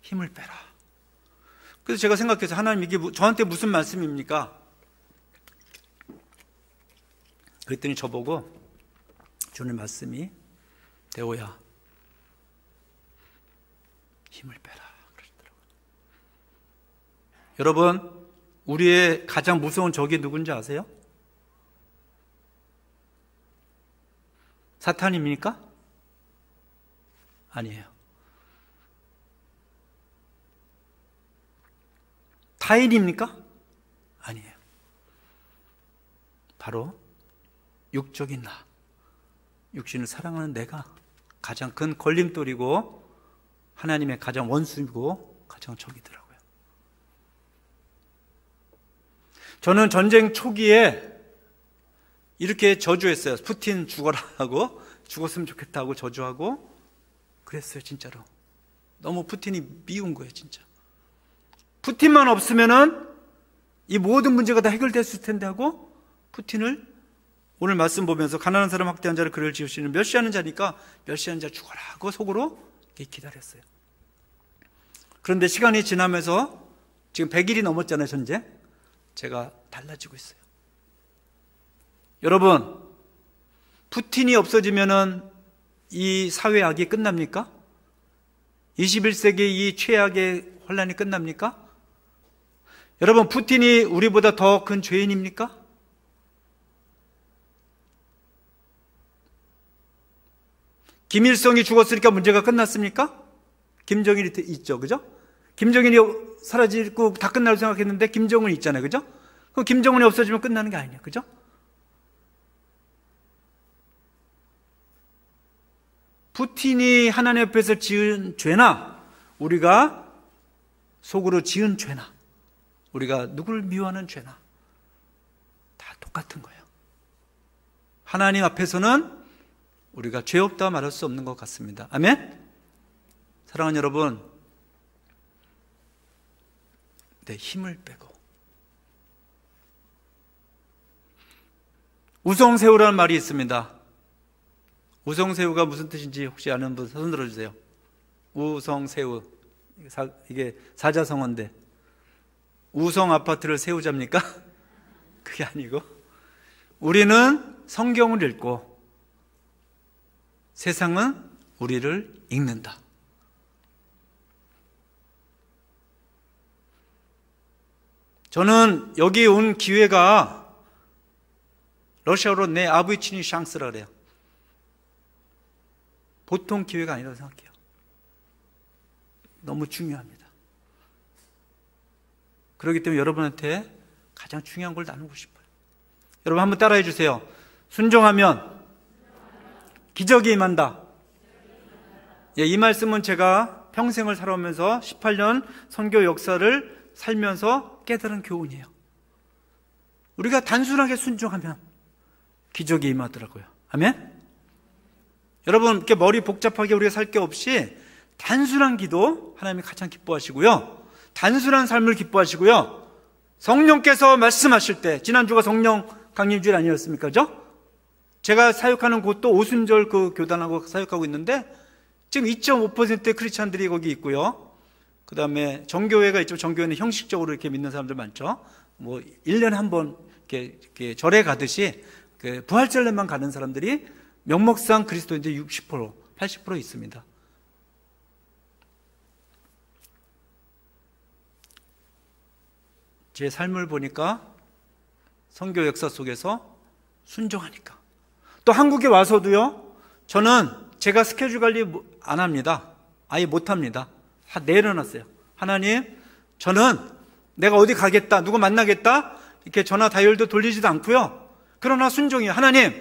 힘을 빼라. 그래서 제가 생각해서 하나님 이게 저한테 무슨 말씀입니까? 그랬더니 저보고 주는 말씀이 대호야 힘을 빼라 그러시더라고요. 여러분, 우리의 가장 무서운 적이 누군지 아세요? 사탄입니까? 아니에요. 타인입니까? 아니에요. 바로 육적인 나, 육신을 사랑하는 내가 가장 큰 걸림돌이고 하나님의 가장 원수이고 가장 적이더라고요. 저는 전쟁 초기에 이렇게 저주했어요. 푸틴 죽어라 하고 죽었으면 좋겠다 하고 저주하고 그랬어요. 진짜로 너무 푸틴이 미운 거예요. 진짜 푸틴만 없으면은 이 모든 문제가 다 해결됐을 텐데 하고 푸틴을 오늘 말씀 보면서 가난한 사람 학대한 자를 그를 지으시는 멸시하는 자니까 멸시하는 자 죽어라 하고 속으로 기다렸어요. 그런데 시간이 지나면서 지금 100일이 넘었잖아요. 전쟁. 제가 달라지고 있어요. 여러분, 푸틴이 없어지면은 이 사회 악이 끝납니까? 21세기 이 최악의 혼란이 끝납니까? 여러분, 푸틴이 우리보다 더 큰 죄인입니까? 김일성이 죽었으니까 문제가 끝났습니까? 김정일이 있죠, 그죠? 김정일이 사라지고 다 끝날 생각했는데 김정은이 있잖아요, 그죠? 그럼 김정은이 없어지면 끝나는 게 아니에요, 그죠? 푸틴이 하나님 앞에서 지은 죄나 우리가 속으로 지은 죄나 우리가 누구를 미워하는 죄나 다 똑같은 거예요. 하나님 앞에서는 우리가 죄 없다 말할 수 없는 것 같습니다. 아멘? 사랑하는 여러분, 내 힘을 빼고 우성새우라는 말이 있습니다. 우성새우가 무슨 뜻인지 혹시 아는 분 손 들어주세요. 우성새우, 이게 사자성어인데 우성 아파트를 세우자입니까? 그게 아니고 우리는 성경을 읽고 세상은 우리를 읽는다. 저는 여기 온 기회가 러시아어로 내 아부이치니 샹스라 그래요. 보통 기회가 아니라고 생각해요. 너무 중요합니다. 그렇기 때문에 여러분한테 가장 중요한 걸 나누고 싶어요. 여러분 한번 따라해 주세요. 순종하면 기적이 임한다. 예, 이 말씀은 제가 평생을 살아오면서 18년 선교 역사를 살면서 깨달은 교훈이에요. 우리가 단순하게 순종하면 기적이 임하더라고요. 아멘? 여러분, 이렇게 머리 복잡하게 우리가 살 게 없이 단순한 기도 하나님이 가장 기뻐하시고요. 단순한 삶을 기뻐하시고요. 성령께서 말씀하실 때, 지난주가 성령 강림주일 아니었습니까? 그죠? 제가 사역하는 곳도 오순절 그 교단하고 사역하고 있는데 지금 2.5%의 크리스찬들이 거기 있고요. 그 다음에 정교회가 있죠. 정교회는 형식적으로 이렇게 믿는 사람들 많죠. 뭐 1년에 한 번 이렇게 절에 가듯이 그 부활절에만 가는 사람들이 명목상 그리스도인들 60%, 80% 있습니다. 제 삶을 보니까 선교 역사 속에서 순종하니까. 또 한국에 와서도요, 저는 제가 스케줄 관리 안 합니다. 아예 못 합니다. 다 내려놨어요. 하나님, 저는 내가 어디 가겠다, 누구 만나겠다, 이렇게 전화 다이얼도 돌리지도 않고요. 그러나 순종이에요. 하나님,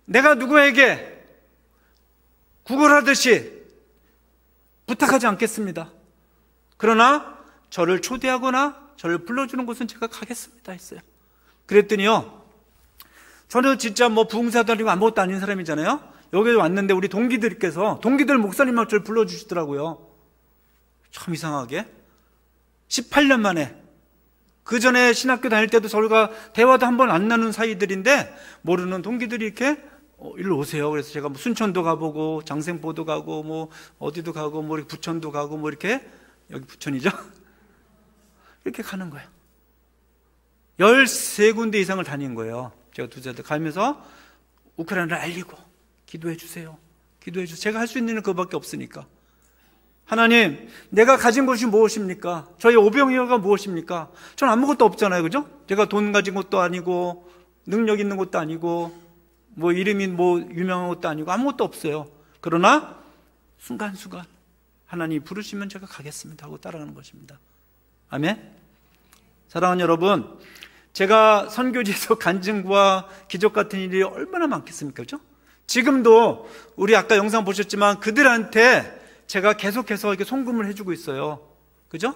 내가 누구에게 구걸하듯이 부탁하지 않겠습니다. 그러나 저를 초대하거나 저를 불러주는 곳은 제가 가겠습니다 했어요. 그랬더니요, 저는 진짜 뭐 부흥사도 아니고 아무것도 아닌 사람이잖아요. 여기 왔는데 우리 동기들께서, 동기들 목사님만 저를 불러주시더라고요. 참 이상하게 18년 만에, 그 전에 신학교 다닐 때도 저희가 대화도 한 번 안 나눈 사이들인데 모르는 동기들이 이렇게 일로 오세요. 그래서 제가 뭐 순천도 가보고 장생포도 가고 뭐 어디도 가고 뭐 부천도 가고 뭐 이렇게, 여기 부천이죠? 이렇게 가는 거예요. 13군데 이상을 다닌 거예요. 제가 두자들 가면서 우크라이나를 알리고 기도해 주세요. 기도해 주세요. 제가 할 수 있는 일은 그거밖에 없으니까. 하나님, 내가 가진 것이 무엇입니까? 저희 오병이어가 무엇입니까? 전 아무것도 없잖아요. 그죠? 제가 돈 가진 것도 아니고 능력 있는 것도 아니고 뭐 이름이 뭐 유명한 것도 아니고 아무것도 없어요. 그러나 순간순간 하나님이 부르시면 제가 가겠습니다 하고 따라가는 것입니다. 아멘. 사랑하는 여러분, 제가 선교지에서 간증과 기적 같은 일이 얼마나 많겠습니까? 그죠? 지금도 우리 아까 영상 보셨지만 그들한테 제가 계속해서 이렇게 송금을 해주고 있어요. 그죠?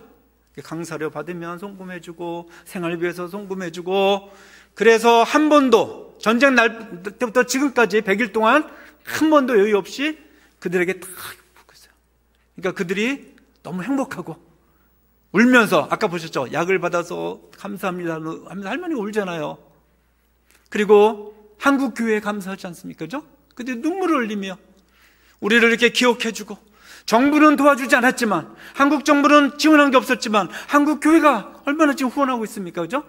강사료 받으면 송금해주고 생활비에서 송금해주고, 그래서 한 번도 전쟁 날 때부터 지금까지 100일 동안 한 번도 여유 없이 그들에게 다 보고 있어요. 그러니까 그들이 너무 행복하고 울면서, 아까 보셨죠? 약을 받아서 감사합니다 하면서 할머니가 울잖아요. 그리고 한국 교회에 감사하지 않습니까? 그죠? 그들이 눈물을 흘리며 우리를 이렇게 기억해주고, 정부는 도와주지 않았지만, 한국 정부는 지원한 게 없었지만 한국 교회가 얼마나 지금 후원하고 있습니까? 그죠?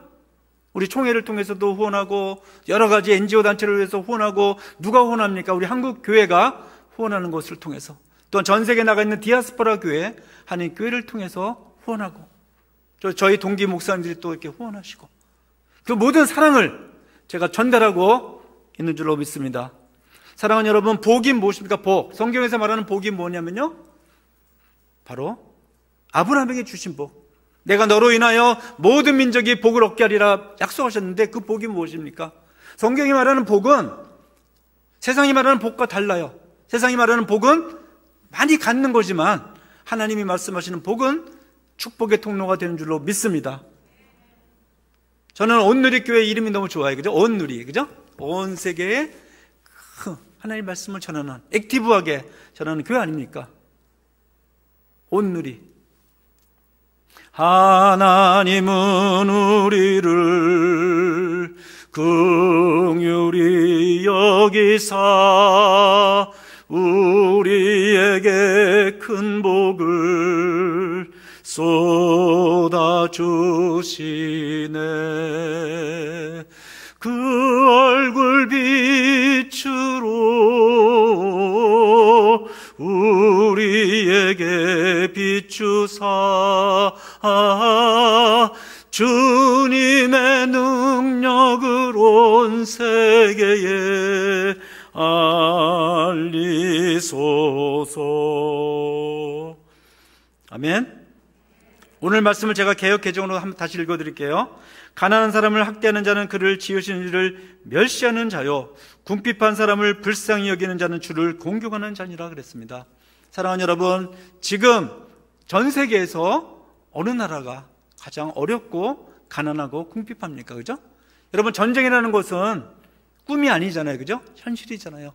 우리 총회를 통해서도 후원하고 여러 가지 NGO 단체를 위해서 후원하고, 누가 후원합니까? 우리 한국 교회가 후원하는 것을 통해서, 또한 전 세계에 나가 있는 디아스포라 교회, 한인 교회를 통해서 후원하고, 저희 동기 목사님들이 또 이렇게 후원하시고, 그 모든 사랑을 제가 전달하고 있는 줄로 믿습니다. 사랑하는 여러분, 복이 무엇입니까? 복. 성경에서 말하는 복이 뭐냐면요, 바로 아브라함에게 주신 복. 내가 너로 인하여 모든 민족이 복을 얻게 하리라 약속하셨는데, 그 복이 무엇입니까? 성경이 말하는 복은 세상이 말하는 복과 달라요. 세상이 말하는 복은 많이 갖는 거지만, 하나님이 말씀하시는 복은 축복의 통로가 되는 줄로 믿습니다. 저는 온누리 교회 이름이 너무 좋아요. 그죠? 온누리. 그죠? 온 세계에 하나님의 말씀을 전하는, 액티브하게 전하는 교회 아닙니까? 온누리. 하나님은 우리를 긍휼히 여기사 우리에게 큰 복을 쏟아주시네. 그 얼굴 빛으로 우리에게 비추사 주님의 능력으로 온 세계에 알리소서. 아멘. 오늘 말씀을 제가 개역 개정으로 한번 다시 읽어드릴게요. 가난한 사람을 학대하는 자는 그를 지으신 이를 멸시하는 자요, 궁핍한 사람을 불쌍히 여기는 자는 주를 공경하는 자니라 그랬습니다. 사랑하는 여러분, 지금 전 세계에서 어느 나라가 가장 어렵고 가난하고 궁핍합니까? 그죠? 여러분, 전쟁이라는 것은 꿈이 아니잖아요. 그죠? 현실이잖아요.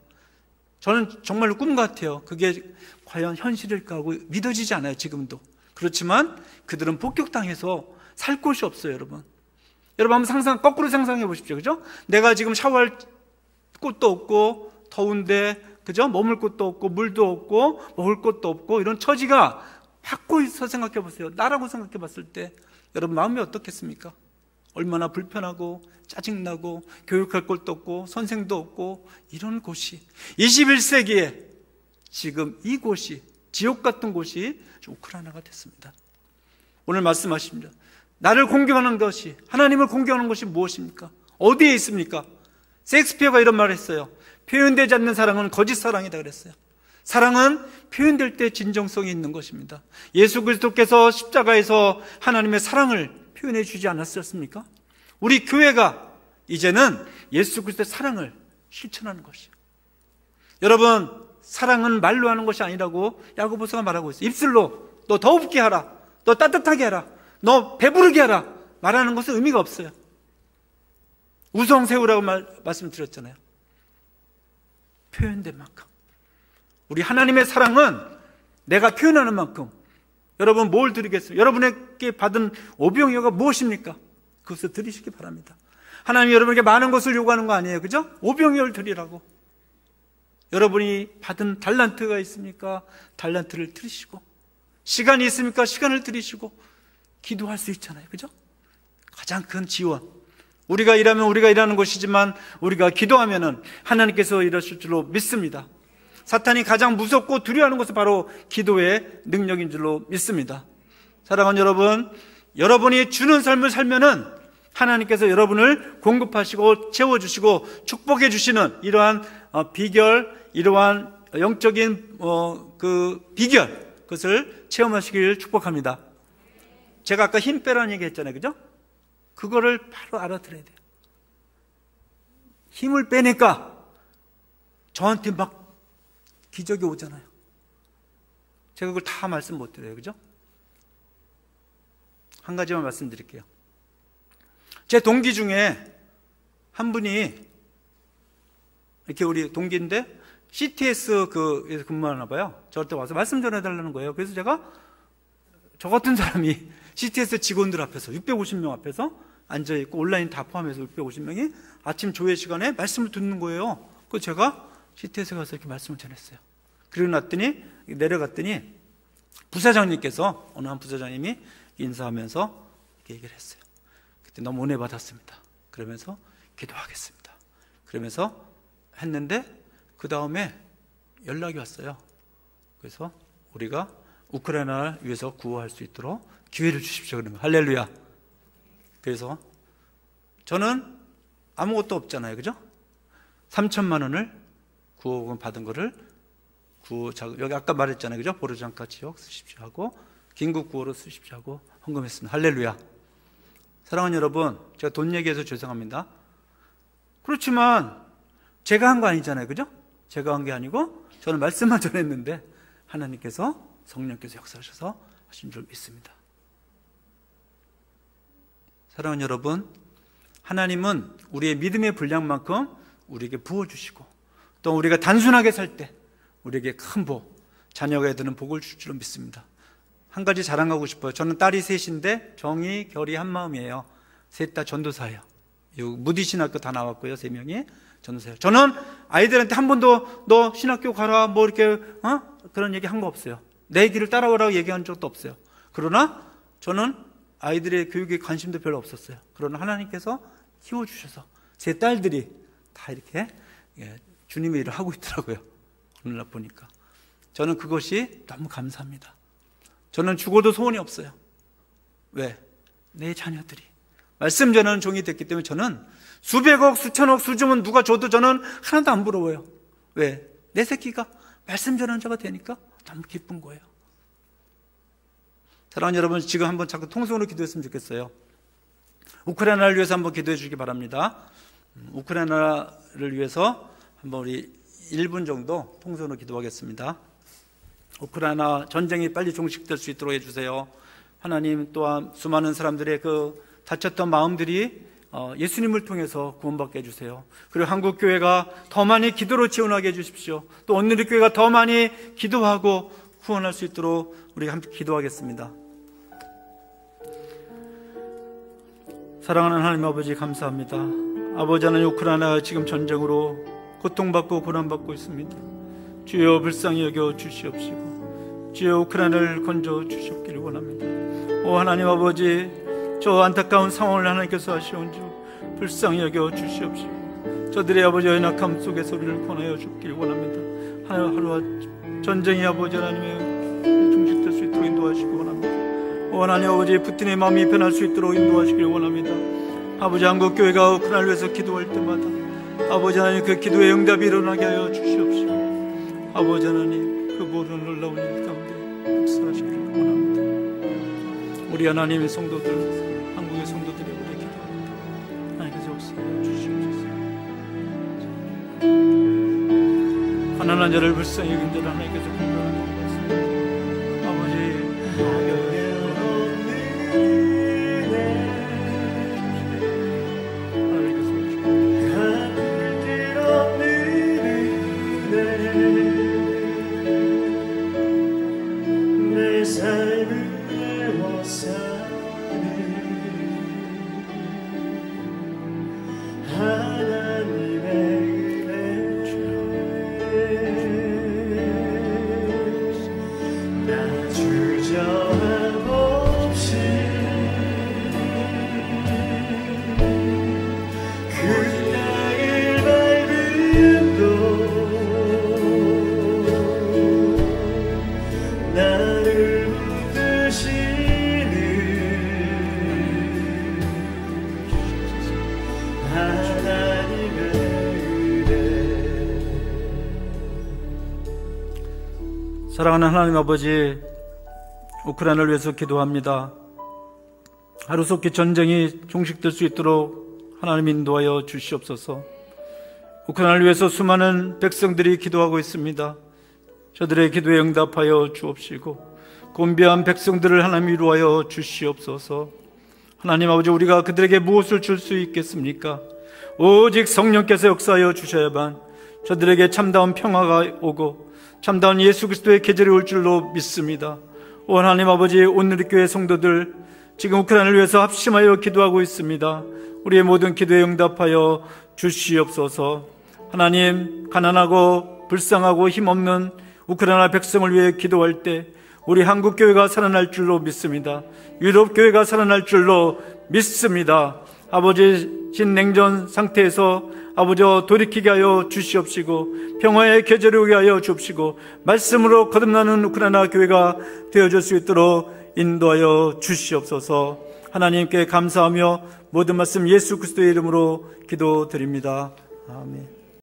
저는 정말로 꿈 같아요. 그게 과연 현실일까 하고 믿어지지 않아요, 지금도. 그렇지만 그들은 폭격당해서 살 곳이 없어요, 여러분. 여러분 한번 거꾸로 상상해 보십시오. 그죠? 내가 지금 샤워할 곳도 없고, 더운데, 그죠? 머물 곳도 없고, 물도 없고, 먹을 것도 없고, 이런 처지가 확고해서 생각해 보세요. 나라고 생각해 봤을 때 여러분 마음이 어떻겠습니까? 얼마나 불편하고 짜증나고 교육할 것도 없고 선생도 없고 이런 곳이 21세기에 지금 이곳이 지옥 같은 곳이 우크라이나가 됐습니다. 오늘 말씀하십니다. 나를 공경하는 것이, 하나님을 공경하는 것이 무엇입니까? 어디에 있습니까? 셰익스피어가 이런 말을 했어요. 표현되지 않는 사랑은 거짓 사랑이다 그랬어요. 사랑은 표현될 때 진정성이 있는 것입니다. 예수 그리스도께서 십자가에서 하나님의 사랑을 표현해 주지 않았었습니까? 우리 교회가 이제는 예수 그리스도의 사랑을 실천하는 것이에요. 여러분, 사랑은 말로 하는 것이 아니라고 야고보서가 말하고 있어요. 입술로 너 더웁게 하라, 너 따뜻하게 하라, 너 배부르게 하라 말하는 것은 의미가 없어요. 우성 세우라고 말씀드렸잖아요. 표현된 만큼. 우리 하나님의 사랑은 내가 표현하는 만큼. 여러분 뭘 드리겠어요? 여러분에게 받은 오병이어가 무엇입니까? 그것을 드리시기 바랍니다. 하나님이 여러분에게 많은 것을 요구하는 거 아니에요, 그죠? 오병이어를 드리라고. 여러분이 받은 달란트가 있습니까? 달란트를 드리시고, 시간이 있습니까? 시간을 드리시고, 기도할 수 있잖아요, 그죠? 가장 큰 지원. 우리가 일하면 우리가 일하는 것이지만 우리가 기도하면은 하나님께서 일하실 줄로 믿습니다. 사탄이 가장 무섭고 두려워하는 것은 바로 기도의 능력인 줄로 믿습니다. 사랑하는 여러분, 여러분이 주는 삶을 살면은 하나님께서 여러분을 공급하시고 채워주시고 축복해 주시는 이러한 비결, 이러한 영적인 그 비결, 그것을 체험하시길 축복합니다. 제가 아까 힘 빼라는 얘기 했잖아요, 그죠? 그거를 바로 알아들어야 돼요. 힘을 빼니까 저한테 막 기적이 오잖아요. 제가 그걸 다 말씀 못 드려요, 그죠? 한 가지만 말씀드릴게요. 제 동기 중에 한 분이 이렇게 우리 동기인데 CTS 그에서 근무하나 봐요. 저한테 와서 말씀 전해달라는 거예요. 그래서 제가 저 같은 사람이 CTS 직원들 앞에서 650명 앞에서 앉아있고 온라인 다 포함해서 650명이 아침 조회 시간에 말씀을 듣는 거예요. 그래서 제가 CTS에 가서 이렇게 말씀을 전했어요. 그리고 내려갔더니 부사장님께서, 어느 한 부사장님이 인사하면서 이렇게 얘기를 했어요. 그때 너무 은혜 받았습니다. 그러면서 기도하겠습니다. 그러면서 했는데 그 다음에 연락이 왔어요. 그래서 우리가 우크라이나를 위해서 구호할 수 있도록 기회를 주십시오. 그러면 할렐루야. 그래서 저는 아무것도 없잖아요, 그죠? 3천만 원을 구호금 받은 거를 여기 아까 말했잖아요, 그죠? 보르장카 지역 쓰십시오 하고 긴급 구호로 쓰십시오 하고 헌금했습니다. 할렐루야. 사랑하는 여러분, 제가 돈 얘기해서 죄송합니다. 그렇지만 제가 한 거 아니잖아요, 그죠? 제가 한 게 아니고 저는 말씀만 전했는데 하나님께서, 성령께서 역사하셔서 하신 줄 믿습니다. 사랑하는 여러분, 하나님은 우리의 믿음의 분량만큼 우리에게 부어주시고, 또 우리가 단순하게 살 때 우리에게 큰 복, 자녀가 되는 복을 줄 줄로 믿습니다. 한 가지 자랑하고 싶어요. 저는 딸이 셋인데 정이, 결이 한 마음이에요. 셋 다 전도사예요. 무디 신학교 다 나왔고요. 3명이 전도사예요. 저는 아이들한테 한 번도 너 신학교 가라 뭐 이렇게 그런 얘기 한 거 없어요. 내 길을 따라오라고 얘기한 적도 없어요. 그러나 저는 아이들의 교육에 관심도 별로 없었어요. 그러나 하나님께서 키워주셔서 제 딸들이 다 이렇게 주님의 일을 하고 있더라고요. 오늘날 보니까 저는 그것이 너무 감사합니다. 저는 죽어도 소원이 없어요. 왜? 내 자녀들이 말씀 전하는 종이 됐기 때문에 저는 수백억, 수천억, 수주면 누가 줘도 저는 하나도 안 부러워요. 왜? 내 새끼가 말씀 전하는 자가 되니까 너무 기쁜 거예요. 사랑하는 여러분, 지금 한번 자꾸 통성으로 기도했으면 좋겠어요. 우크라이나를 위해서 한번 기도해 주시기 바랍니다. 우크라이나를 위해서 한번 우리 1분 정도 통성으로 기도하겠습니다. 우크라이나 전쟁이 빨리 종식될 수 있도록 해주세요. 하나님, 또한 수많은 사람들의 그 다쳤던 마음들이 예수님을 통해서 구원받게 해주세요. 그리고 한국교회가 더 많이 기도로 지원하게 해주십시오. 또 오늘의 교회가 더 많이 기도하고 후원할 수 있도록 우리가 함께 기도하겠습니다. 사랑하는 하나님 아버지, 감사합니다. 아버지, 하나님, 우크라이나가 지금 전쟁으로 고통받고 고난받고 있습니다. 주여 불쌍히 여겨 주시옵시고, 주여 우크라이나를 건져 주셨기를 원합니다. 오 하나님 아버지, 저 안타까운 상황을 하나님께서 하시온 주 불쌍히 여겨 주시옵시고 저들의 아버지 연약함 속에서 우리를 권하여 주기를 원합니다. 하루하루와 전쟁이 아버지 하나님의 중식될 수 있도록 인도하시기 원합니다. 오 하나님 아버지, 푸틴의 마음이 변할 수 있도록 인도하시기를 원합니다. 아버지, 한국교회가 우크라이나를 위해서 기도할 때마다 아버지 하나님 그 기도의 응답이 일어나게 하여 주시옵시고 아버지 하나님 그 모든 놀라운 일 가운데 역사하시기를 원합니다. 우리 하나님의 성도들, 한국의 성도들이 우리 기도합니다. 하나님께서 역사하여 주시옵소서. 가난한 자를 불쌍히 여긴 자를 하나님께서 공경하는 것입니다. 아버지, 공경하게 하여 사랑하는 하나님 아버지, 우크라이나를 위해서 기도합니다. 하루속히 전쟁이 종식될 수 있도록 하나님 인도하여 주시옵소서. 우크라이나를 위해서 수많은 백성들이 기도하고 있습니다. 저들의 기도에 응답하여 주옵시고 곤비한 백성들을 하나님 위로하여 주시옵소서. 하나님 아버지, 우리가 그들에게 무엇을 줄 수 있겠습니까? 오직 성령께서 역사하여 주셔야만 저들에게 참다운 평화가 오고 참다운 예수 그리스도의 계절이 올 줄로 믿습니다. 오 하나님 아버지, 오늘 교회 성도들 지금 우크라이나를 위해서 합심하여 기도하고 있습니다. 우리의 모든 기도에 응답하여 주시옵소서. 하나님, 가난하고 불쌍하고 힘없는 우크라이나 백성을 위해 기도할 때 우리 한국 교회가 살아날 줄로 믿습니다. 유럽 교회가 살아날 줄로 믿습니다. 아버지, 신냉전 상태에서 아버지 돌이키게 하여 주시옵시고 평화의 계절이 오게 하여 주옵시고 말씀으로 거듭나는 우크라이나 교회가 되어줄 수 있도록 인도하여 주시옵소서. 하나님께 감사하며 모든 말씀 예수 그리스도의 이름으로 기도드립니다. 아멘.